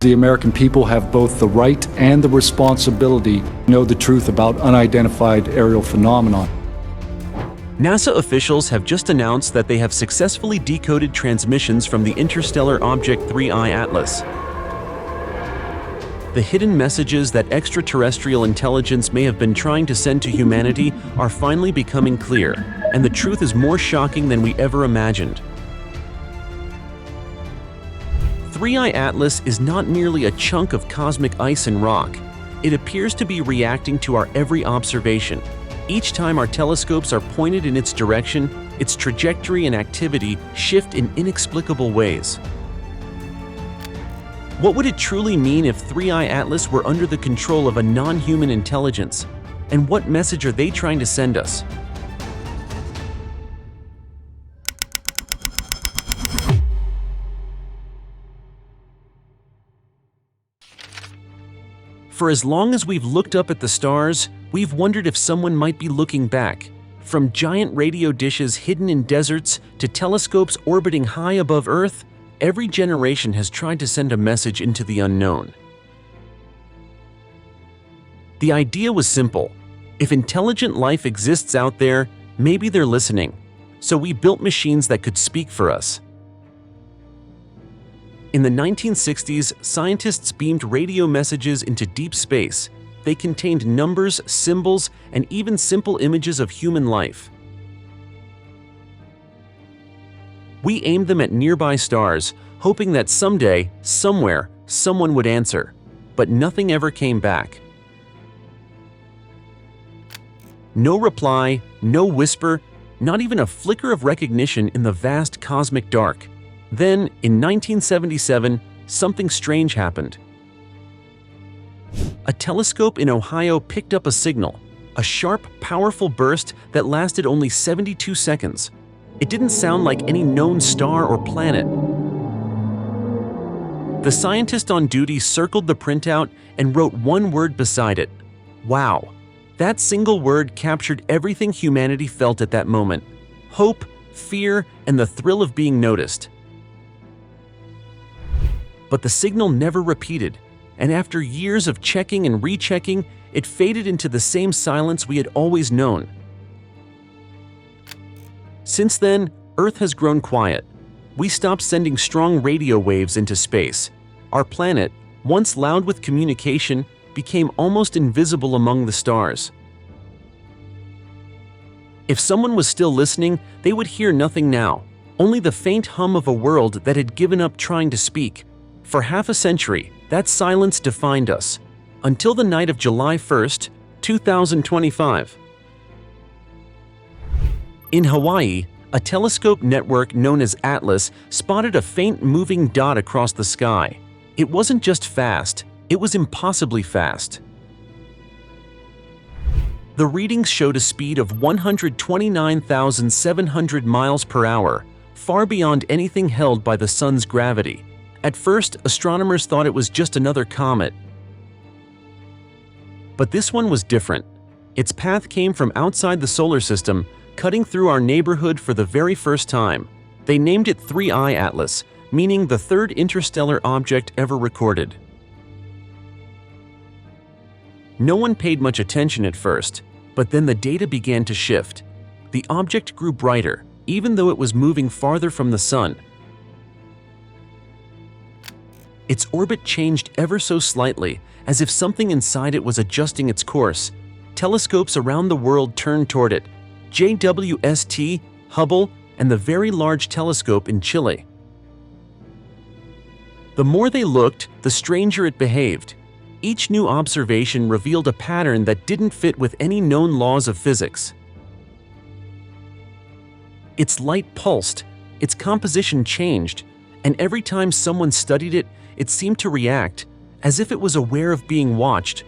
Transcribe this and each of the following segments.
The American people have both the right and the responsibility to know the truth about unidentified aerial phenomenon. NASA officials have just announced that they have successfully decoded transmissions from the interstellar object 3I Atlas. The hidden messages that extraterrestrial intelligence may have been trying to send to humanity are finally becoming clear, and the truth is more shocking than we ever imagined. 3I Atlas is not merely a chunk of cosmic ice and rock. It appears to be reacting to our every observation. Each time our telescopes are pointed in its direction, its trajectory and activity shift in inexplicable ways. What would it truly mean if 3I Atlas were under the control of a non-human intelligence? And what message are they trying to send us? For as long as we've looked up at the stars, we've wondered if someone might be looking back. From giant radio dishes hidden in deserts to telescopes orbiting high above Earth, every generation has tried to send a message into the unknown. The idea was simple. If intelligent life exists out there, maybe they're listening. So we built machines that could speak for us. In the 1960s, scientists beamed radio messages into deep space. They contained numbers, symbols, and even simple images of human life. We aimed them at nearby stars, hoping that someday, somewhere, someone would answer. But nothing ever came back. No reply, no whisper, not even a flicker of recognition in the vast cosmic dark. Then, in 1977, something strange happened. A telescope in Ohio picked up a signal, a sharp, powerful burst that lasted only 72 seconds. It didn't sound like any known star or planet. The scientist on duty circled the printout and wrote one word beside it: "Wow." That single word captured everything humanity felt at that moment: hope, fear, and the thrill of being noticed. But the signal never repeated, and after years of checking and rechecking, it faded into the same silence we had always known. Since then, Earth has grown quiet. We stopped sending strong radio waves into space. Our planet, once loud with communication, became almost invisible among the stars. If someone was still listening, they would hear nothing now, only the faint hum of a world that had given up trying to speak. For half a century, that silence defined us, until the night of July 1st, 2025. In Hawaii, a telescope network known as Atlas spotted a faint moving dot across the sky. It wasn't just fast, it was impossibly fast. The readings showed a speed of 129,700 miles per hour, far beyond anything held by the sun's gravity. At first, astronomers thought it was just another comet. But this one was different. Its path came from outside the solar system, cutting through our neighborhood for the very first time. They named it 3I Atlas, meaning the third interstellar object ever recorded. No one paid much attention at first, but then the data began to shift. The object grew brighter, even though it was moving farther from the sun. Its orbit changed ever so slightly, as if something inside it was adjusting its course. Telescopes around the world turned toward it: JWST, Hubble, and the Very Large Telescope in Chile. The more they looked, the stranger it behaved. Each new observation revealed a pattern that didn't fit with any known laws of physics. Its light pulsed, its composition changed, and every time someone studied it, it seemed to react, as if it was aware of being watched.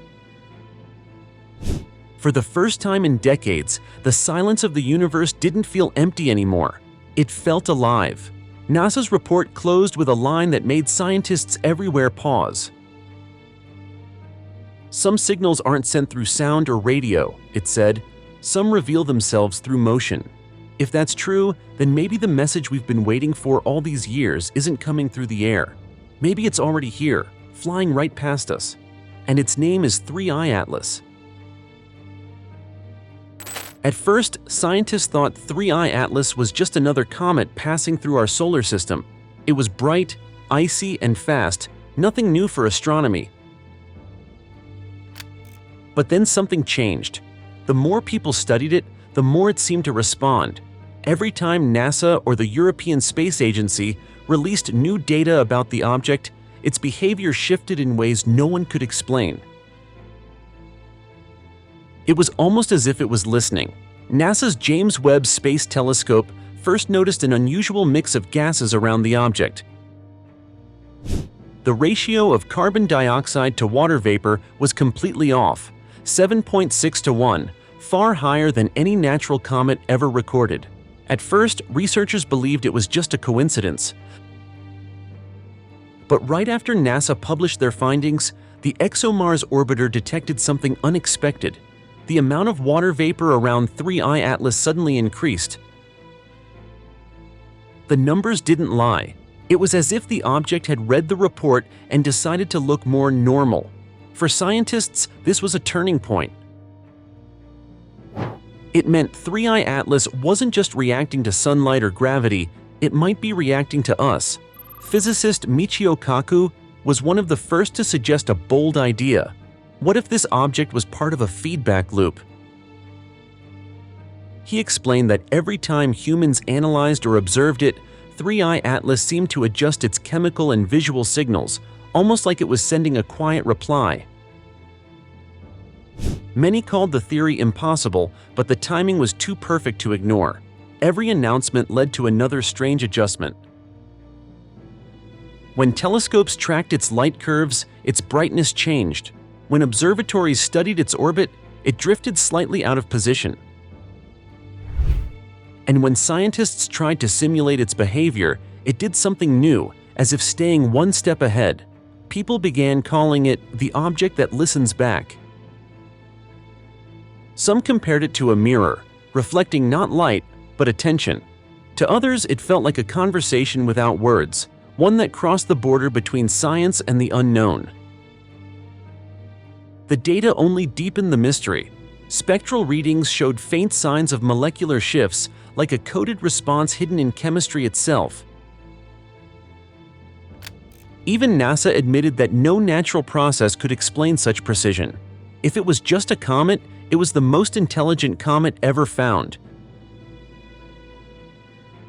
For the first time in decades, the silence of the universe didn't feel empty anymore. It felt alive. NASA's report closed with a line that made scientists everywhere pause. "Some signals aren't sent through sound or radio," it said. "Some reveal themselves through motion." If that's true, then maybe the message we've been waiting for all these years isn't coming through the air. Maybe it's already here, flying right past us. And its name is 3I Atlas. At first, scientists thought 3I Atlas was just another comet passing through our solar system. It was bright, icy, and fast, nothing new for astronomy. But then something changed. The more people studied it, the more it seemed to respond. Every time NASA or the European Space Agency released new data about the object, its behavior shifted in ways no one could explain. It was almost as if it was listening. NASA's James Webb Space Telescope first noticed an unusual mix of gases around the object. The ratio of carbon dioxide to water vapor was completely off, 7.6 to 1, far higher than any natural comet ever recorded. At first, researchers believed it was just a coincidence. But right after NASA published their findings, the ExoMars orbiter detected something unexpected. The amount of water vapor around 3I Atlas suddenly increased. The numbers didn't lie. It was as if the object had read the report and decided to look more normal. For scientists, this was a turning point. It meant 3I Atlas wasn't just reacting to sunlight or gravity, it might be reacting to us. Physicist Michio Kaku was one of the first to suggest a bold idea. What if this object was part of a feedback loop? He explained that every time humans analyzed or observed it, 3I Atlas seemed to adjust its chemical and visual signals, almost like it was sending a quiet reply. Many called the theory impossible, but the timing was too perfect to ignore. Every announcement led to another strange adjustment. When telescopes tracked its light curves, its brightness changed. When observatories studied its orbit, it drifted slightly out of position. And when scientists tried to simulate its behavior, it did something new, as if staying one step ahead. People began calling it the object that listens back. Some compared it to a mirror, reflecting not light, but attention. To others, it felt like a conversation without words, one that crossed the border between science and the unknown. The data only deepened the mystery. Spectral readings showed faint signs of molecular shifts, like a coded response hidden in chemistry itself. Even NASA admitted that no natural process could explain such precision. If it was just a comet, it was the most intelligent comet ever found.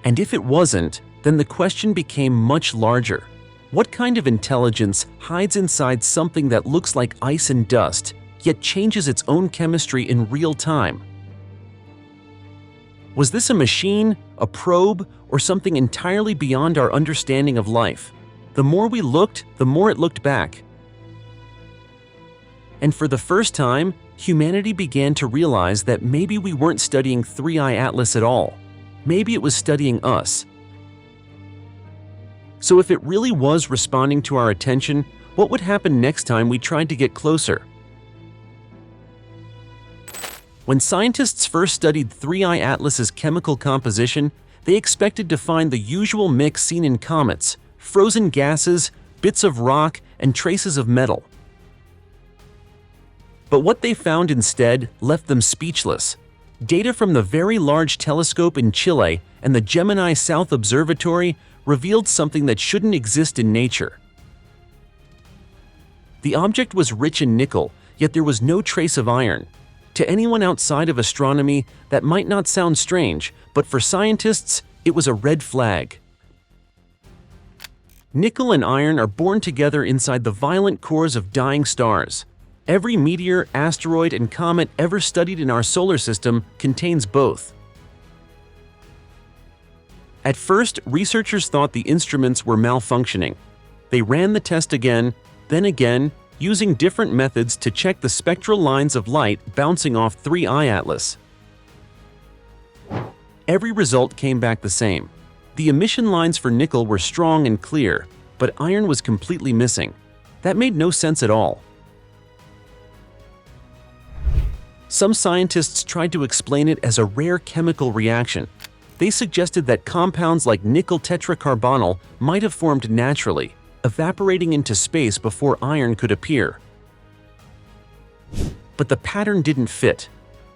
And if it wasn't, then the question became much larger. What kind of intelligence hides inside something that looks like ice and dust, yet changes its own chemistry in real time? Was this a machine, a probe, or something entirely beyond our understanding of life? The more we looked, the more it looked back. And for the first time, humanity began to realize that maybe we weren't studying 3I Atlas at all. Maybe it was studying us. So if it really was responding to our attention, what would happen next time we tried to get closer? When scientists first studied 3I Atlas's chemical composition, they expected to find the usual mix seen in comets: frozen gases, bits of rock, and traces of metal. But what they found instead left them speechless. Data from the Very Large Telescope in Chile and the Gemini South Observatory revealed something that shouldn't exist in nature. The object was rich in nickel, yet there was no trace of iron. To anyone outside of astronomy, that might not sound strange, but for scientists, it was a red flag. Nickel and iron are born together inside the violent cores of dying stars. Every meteor, asteroid, and comet ever studied in our solar system contains both. At first, researchers thought the instruments were malfunctioning. They ran the test again, then again, using different methods to check the spectral lines of light bouncing off 3I Atlas. Every result came back the same. The emission lines for nickel were strong and clear, but iron was completely missing. That made no sense at all. Some scientists tried to explain it as a rare chemical reaction. They suggested that compounds like nickel tetracarbonyl might have formed naturally. evaporating into space before iron could appear. But the pattern didn't fit.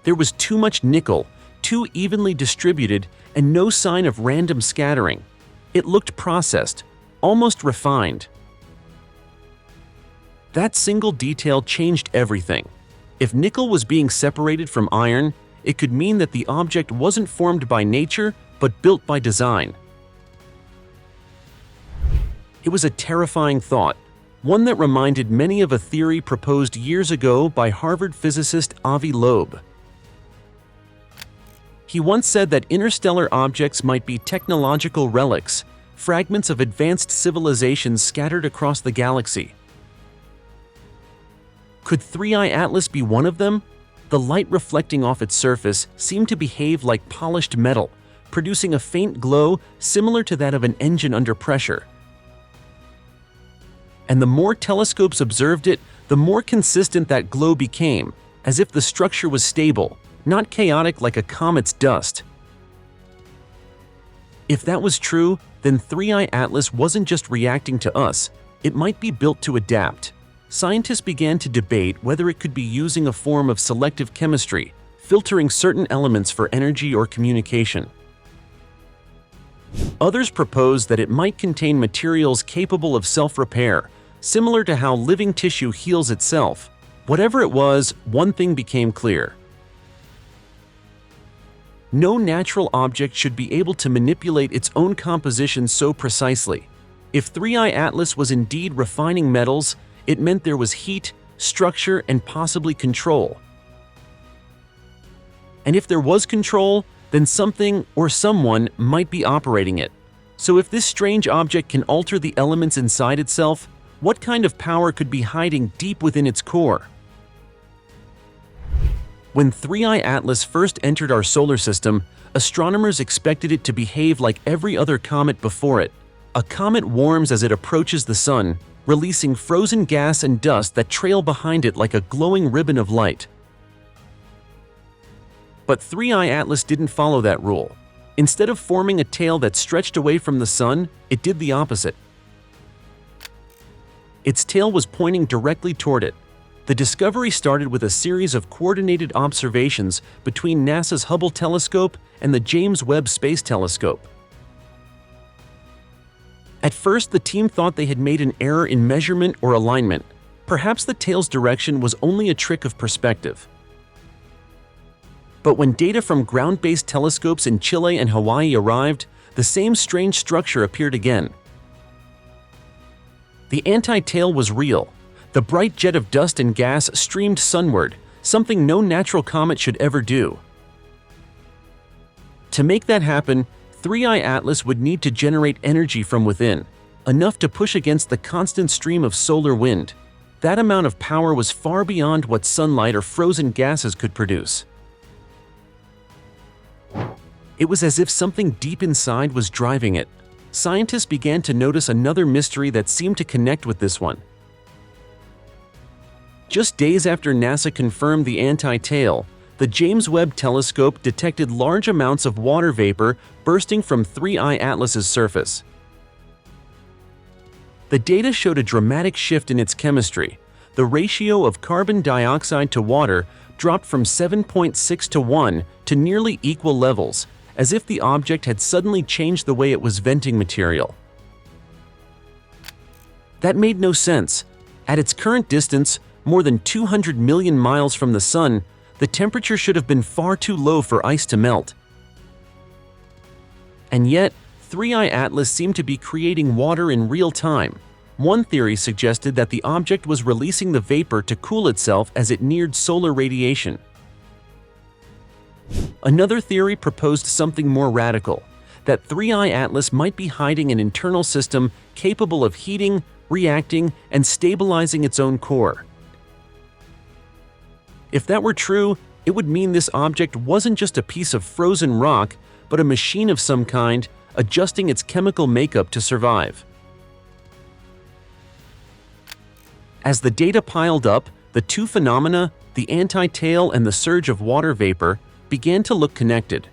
There was too much nickel, too evenly distributed, and no sign of random scattering. It looked processed, almost refined. That single detail changed everything. If nickel was being separated from iron, it could mean that the object wasn't formed by nature, but built by design. It was a terrifying thought, one that reminded many of a theory proposed years ago by Harvard physicist Avi Loeb. He once said that interstellar objects might be technological relics, fragments of advanced civilizations scattered across the galaxy. Could 3I Atlas be one of them? The light reflecting off its surface seemed to behave like polished metal, producing a faint glow similar to that of an engine under pressure. And the more telescopes observed it, the more consistent that glow became, as if the structure was stable, not chaotic like a comet's dust. If that was true, then 3I Atlas wasn't just reacting to us, it might be built to adapt. Scientists began to debate whether it could be using a form of selective chemistry, filtering certain elements for energy or communication. Others proposed that it might contain materials capable of self-repair, similar to how living tissue heals itself. Whatever it was, one thing became clear. No natural object should be able to manipulate its own composition so precisely. If 3I Atlas was indeed refining metals, it meant there was heat, structure, and possibly control. And if there was control, then something or someone might be operating it. So if this strange object can alter the elements inside itself, what kind of power could be hiding deep within its core? When 3I Atlas first entered our solar system, astronomers expected it to behave like every other comet before it. A comet warms as it approaches the sun, releasing frozen gas and dust that trail behind it like a glowing ribbon of light. But 3I Atlas didn't follow that rule. Instead of forming a tail that stretched away from the sun, it did the opposite. Its tail was pointing directly toward it. The discovery started with a series of coordinated observations between NASA's Hubble telescope and the James Webb Space Telescope. At first, the team thought they had made an error in measurement or alignment. Perhaps the tail's direction was only a trick of perspective. But when data from ground-based telescopes in Chile and Hawaii arrived, the same strange structure appeared again. The anti-tail was real. The bright jet of dust and gas streamed sunward, something no natural comet should ever do. To make that happen, 3I Atlas would need to generate energy from within, enough to push against the constant stream of solar wind. That amount of power was far beyond what sunlight or frozen gases could produce. It was as if something deep inside was driving it. Scientists began to notice another mystery that seemed to connect with this one. Just days after NASA confirmed the anti-tail, the James Webb Telescope detected large amounts of water vapor bursting from 3I Atlas's surface. The data showed a dramatic shift in its chemistry. The ratio of carbon dioxide to water dropped from 7.6 to 1 to nearly equal levels, as if the object had suddenly changed the way it was venting material. That made no sense. At its current distance, more than 200 million miles from the Sun, the temperature should have been far too low for ice to melt. And yet, 3I Atlas seemed to be creating water in real time. One theory suggested that the object was releasing the vapor to cool itself as it neared solar radiation. Another theory proposed something more radical, that 3I Atlas might be hiding an internal system capable of heating, reacting, and stabilizing its own core. If that were true, it would mean this object wasn't just a piece of frozen rock, but a machine of some kind, adjusting its chemical makeup to survive. As the data piled up, the two phenomena, the anti-tail and the surge of water vapor, began to look connected.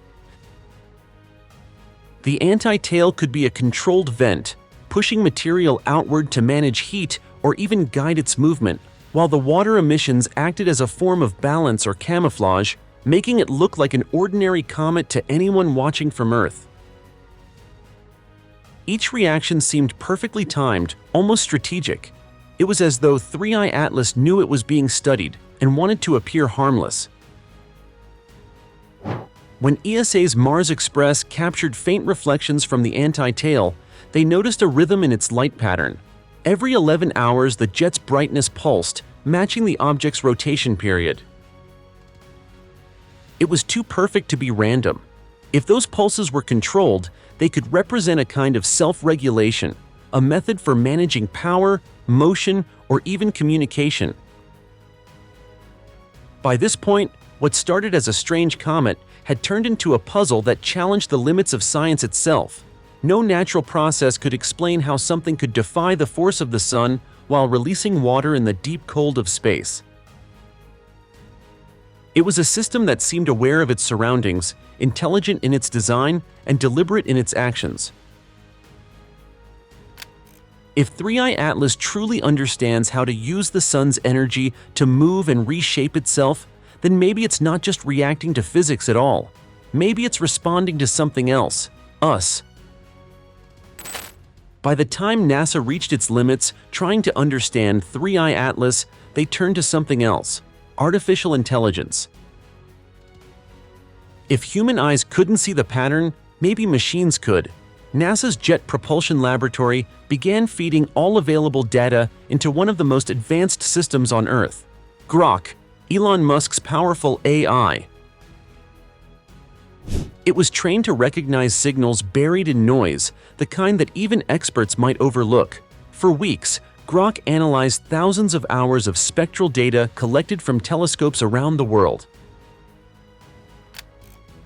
The anti-tail could be a controlled vent, pushing material outward to manage heat or even guide its movement, while the water emissions acted as a form of balance or camouflage, making it look like an ordinary comet to anyone watching from Earth. Each reaction seemed perfectly timed, almost strategic. It was as though 3i Atlas knew it was being studied and wanted to appear harmless. When ESA's Mars Express captured faint reflections from the anti-tail, they noticed a rhythm in its light pattern. Every 11 hours, the jet's brightness pulsed, matching the object's rotation period. It was too perfect to be random. If those pulses were controlled, they could represent a kind of self-regulation, a method for managing power, motion, or even communication. By this point, what started as a strange comet had turned into a puzzle that challenged the limits of science itself. No natural process could explain how something could defy the force of the sun while releasing water in the deep cold of space. It was a system that seemed aware of its surroundings, intelligent in its design, and deliberate in its actions. If 3i Atlas truly understands how to use the sun's energy to move and reshape itself, then maybe it's not just reacting to physics at all. Maybe it's responding to something else, us. By the time NASA reached its limits trying to understand 3i Atlas, they turned to something else: artificial intelligence. If human eyes couldn't see the pattern, maybe machines could. NASA's Jet Propulsion Laboratory began feeding all available data into one of the most advanced systems on Earth, Grok, Elon Musk's powerful AI. It was trained to recognize signals buried in noise, the kind that even experts might overlook. For weeks, Grok analyzed thousands of hours of spectral data collected from telescopes around the world.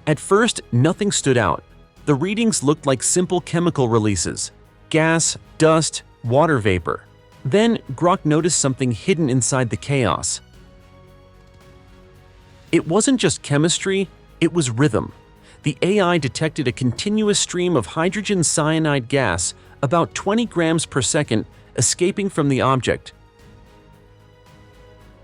At first, nothing stood out. The readings looked like simple chemical releases: gas, dust, water vapor. Then, Grok noticed something hidden inside the chaos. It wasn't just chemistry, it was rhythm. The AI detected a continuous stream of hydrogen cyanide gas, about 20 grams per second, escaping from the object.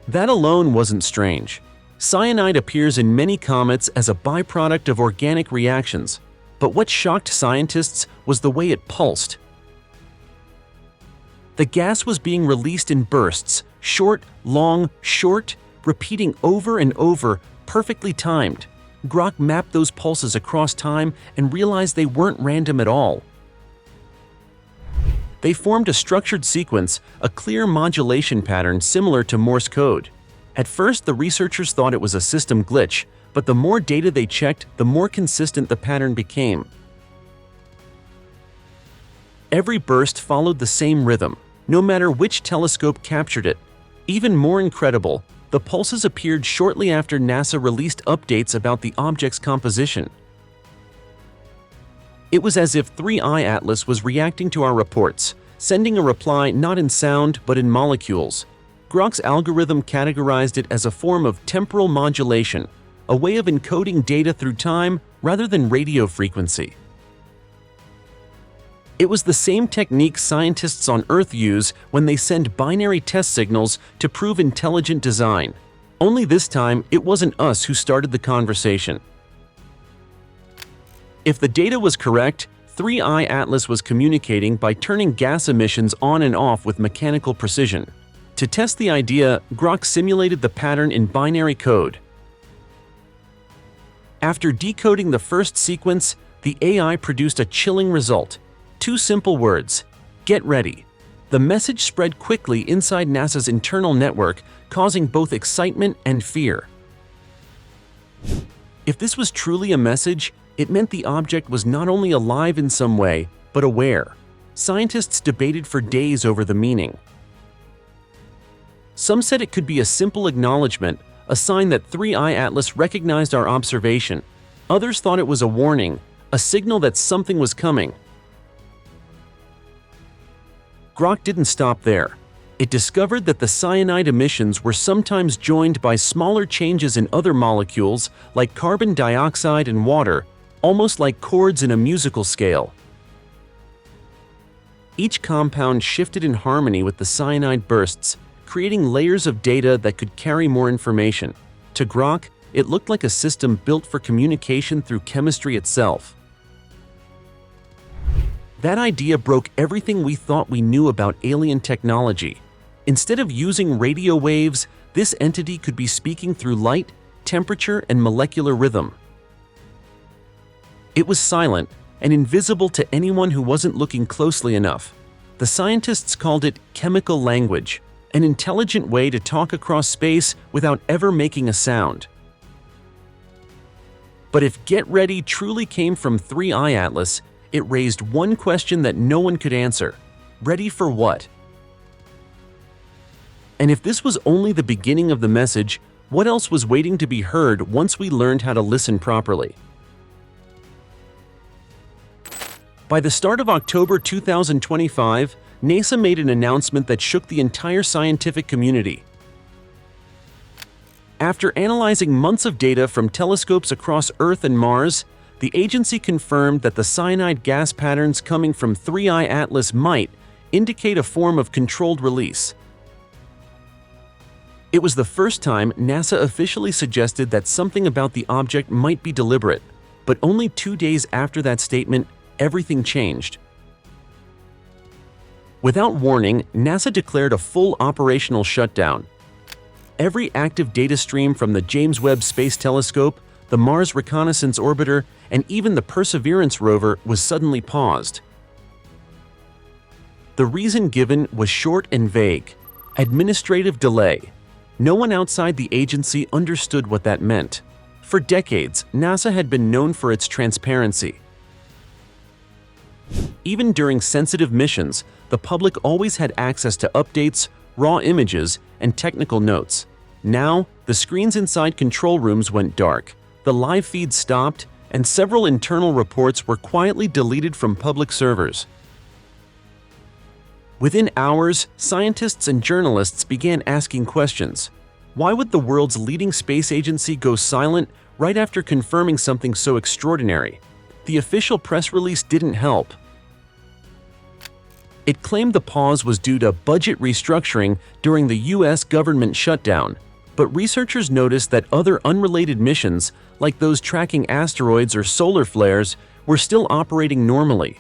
That alone wasn't strange. Cyanide appears in many comets as a byproduct of organic reactions, but what shocked scientists was the way it pulsed. The gas was being released in bursts, short, long, short, repeating over and over, perfectly timed. Grok mapped those pulses across time and realized they weren't random at all. They formed a structured sequence, a clear modulation pattern similar to Morse code. At first, the researchers thought it was a system glitch, but the more data they checked, the more consistent the pattern became. Every burst followed the same rhythm, no matter which telescope captured it. Even more incredible, the pulses appeared shortly after NASA released updates about the object's composition. It was as if 3i Atlas was reacting to our reports, sending a reply not in sound but in molecules. Grok's algorithm categorized it as a form of temporal modulation, a way of encoding data through time rather than radio frequency. It was the same technique scientists on Earth use when they send binary test signals to prove intelligent design. Only this time, it wasn't us who started the conversation. If the data was correct, 3i Atlas was communicating by turning gas emissions on and off with mechanical precision. To test the idea, Grok simulated the pattern in binary code. After decoding the first sequence, the AI produced a chilling result. 2 simple words: get ready. The message spread quickly inside NASA's internal network, causing both excitement and fear. If this was truly a message, it meant the object was not only alive in some way, but aware. Scientists debated for days over the meaning. Some said it could be a simple acknowledgement, a sign that 3i Atlas recognized our observation. Others thought it was a warning, a signal that something was coming. Grok didn't stop there. It discovered that the cyanide emissions were sometimes joined by smaller changes in other molecules like carbon dioxide and water, almost like chords in a musical scale. Each compound shifted in harmony with the cyanide bursts, creating layers of data that could carry more information. To Grok, it looked like a system built for communication through chemistry itself. That idea broke everything we thought we knew about alien technology. Instead of using radio waves, this entity could be speaking through light, temperature, and molecular rhythm. It was silent and invisible to anyone who wasn't looking closely enough. The scientists called it chemical language, an intelligent way to talk across space without ever making a sound. But if Get Ready truly came from 3I Atlas, it raised one question that no one could answer. Ready for what? And if this was only the beginning of the message, what else was waiting to be heard once we learned how to listen properly? By the start of October 2025, NASA made an announcement that shook the entire scientific community. After analyzing months of data from telescopes across Earth and Mars, the agency confirmed that the cyanide gas patterns coming from 3I Atlas might indicate a form of controlled release. It was the first time NASA officially suggested that something about the object might be deliberate, but only 2 days after that statement, everything changed. Without warning, NASA declared a full operational shutdown. Every active data stream from the James Webb Space Telescope, the Mars Reconnaissance Orbiter, and even the Perseverance rover was suddenly paused. The reason given was short and vague: administrative delay. No one outside the agency understood what that meant. For decades, NASA had been known for its transparency. Even during sensitive missions, the public always had access to updates, raw images, and technical notes. Now, the screens inside control rooms went dark, the live feed stopped, and several internal reports were quietly deleted from public servers. Within hours, scientists and journalists began asking questions. Why would the world's leading space agency go silent right after confirming something so extraordinary? The official press release didn't help. It claimed the pause was due to budget restructuring during the US government shutdown, but researchers noticed that other unrelated missions, like those tracking asteroids or solar flares, were still operating normally.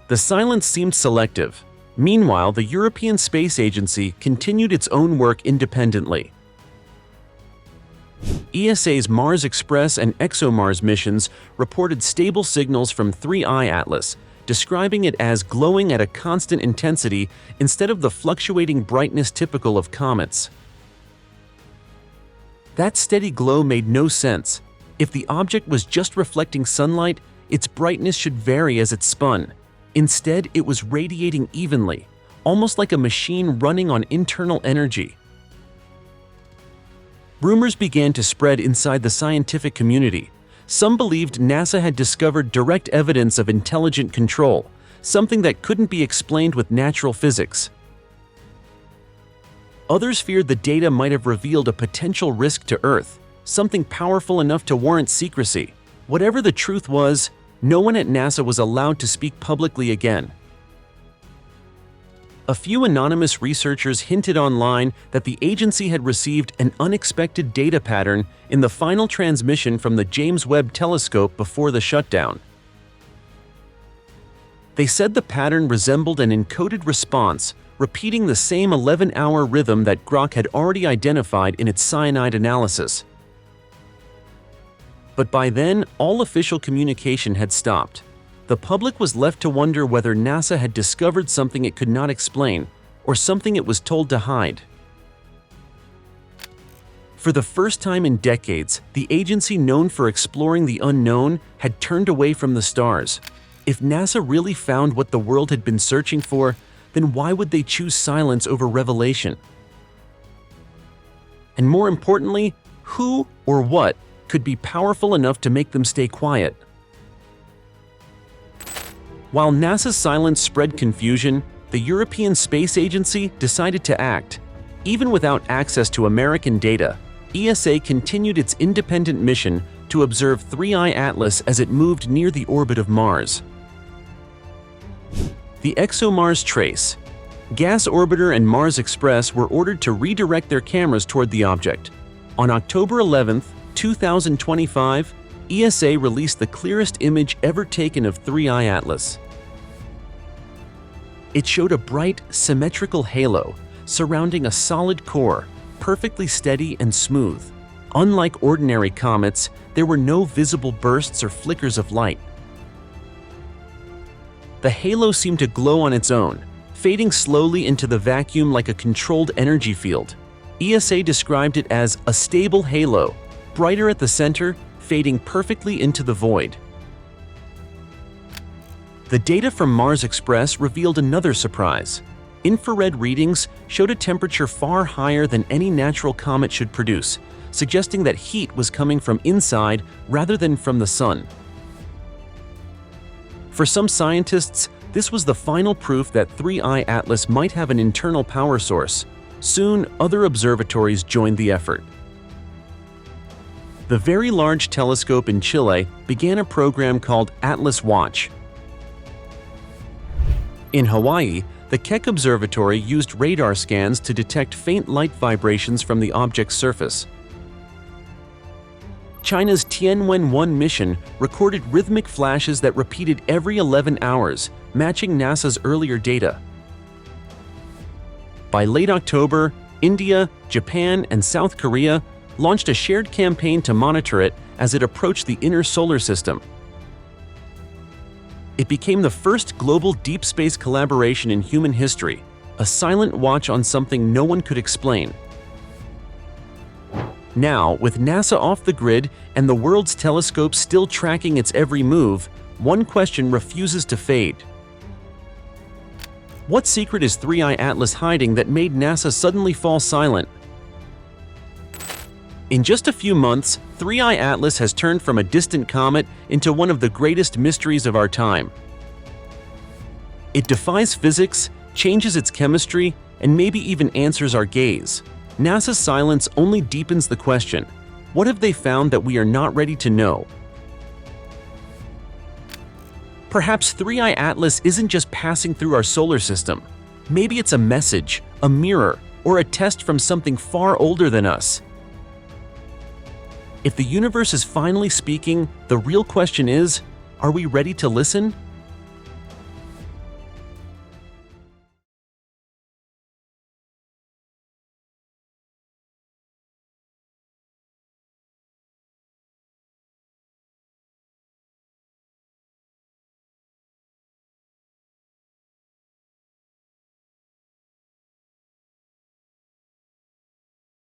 The silence seemed selective. Meanwhile, the European Space Agency continued its own work independently. ESA's Mars Express and ExoMars missions reported stable signals from 3I Atlas, describing it as glowing at a constant intensity instead of the fluctuating brightness typical of comets. That steady glow made no sense. If the object was just reflecting sunlight, its brightness should vary as it spun. Instead, it was radiating evenly, almost like a machine running on internal energy. Rumors began to spread inside the scientific community. Some believed NASA had discovered direct evidence of intelligent control, something that couldn't be explained with natural physics. Others feared the data might have revealed a potential risk to Earth, something powerful enough to warrant secrecy. Whatever the truth was, no one at NASA was allowed to speak publicly again. A few anonymous researchers hinted online that the agency had received an unexpected data pattern in the final transmission from the James Webb Telescope before the shutdown. They said the pattern resembled an encoded response, repeating the same 11-hour rhythm that Grok had already identified in its cyanide analysis. But by then, all official communication had stopped. The public was left to wonder whether NASA had discovered something it could not explain, or something it was told to hide. For the first time in decades, the agency known for exploring the unknown had turned away from the stars. If NASA really found what the world had been searching for, then why would they choose silence over revelation? And more importantly, who or what could be powerful enough to make them stay quiet? While NASA's silence spread confusion, the European Space Agency decided to act. Even without access to American data, ESA continued its independent mission to observe 3I Atlas as it moved near the orbit of Mars. The ExoMars Trace. Gas Orbiter and Mars Express were ordered to redirect their cameras toward the object. On October 11, 2025, ESA released the clearest image ever taken of 3I Atlas. It showed a bright, symmetrical halo surrounding a solid core, perfectly steady and smooth. Unlike ordinary comets, there were no visible bursts or flickers of light. The halo seemed to glow on its own, fading slowly into the vacuum like a controlled energy field. ESA described it as a stable halo, brighter at the center, fading perfectly into the void. The data from Mars Express revealed another surprise. Infrared readings showed a temperature far higher than any natural comet should produce, suggesting that heat was coming from inside rather than from the sun. For some scientists, this was the final proof that 3I Atlas might have an internal power source. Soon, other observatories joined the effort. The Very Large Telescope in Chile began a program called Atlas Watch. In Hawaii, the Keck Observatory used radar scans to detect faint light vibrations from the object's surface. China's Tianwen-1 mission recorded rhythmic flashes that repeated every 11 hours, matching NASA's earlier data. By late October, India, Japan, and South Korea launched a shared campaign to monitor it as it approached the inner solar system. It became the first global deep space collaboration in human history, a silent watch on something no one could explain. Now, with NASA off the grid and the world's telescopes still tracking its every move, one question refuses to fade. What secret is 3I Atlas hiding that made NASA suddenly fall silent? In just a few months, 3I Atlas has turned from a distant comet into one of the greatest mysteries of our time. It defies physics, changes its chemistry, and maybe even answers our gaze. NASA's silence only deepens the question: what have they found that we are not ready to know? Perhaps 3I Atlas isn't just passing through our solar system. Maybe it's a message, a mirror, or a test from something far older than us. If the universe is finally speaking, the real question is, are we ready to listen?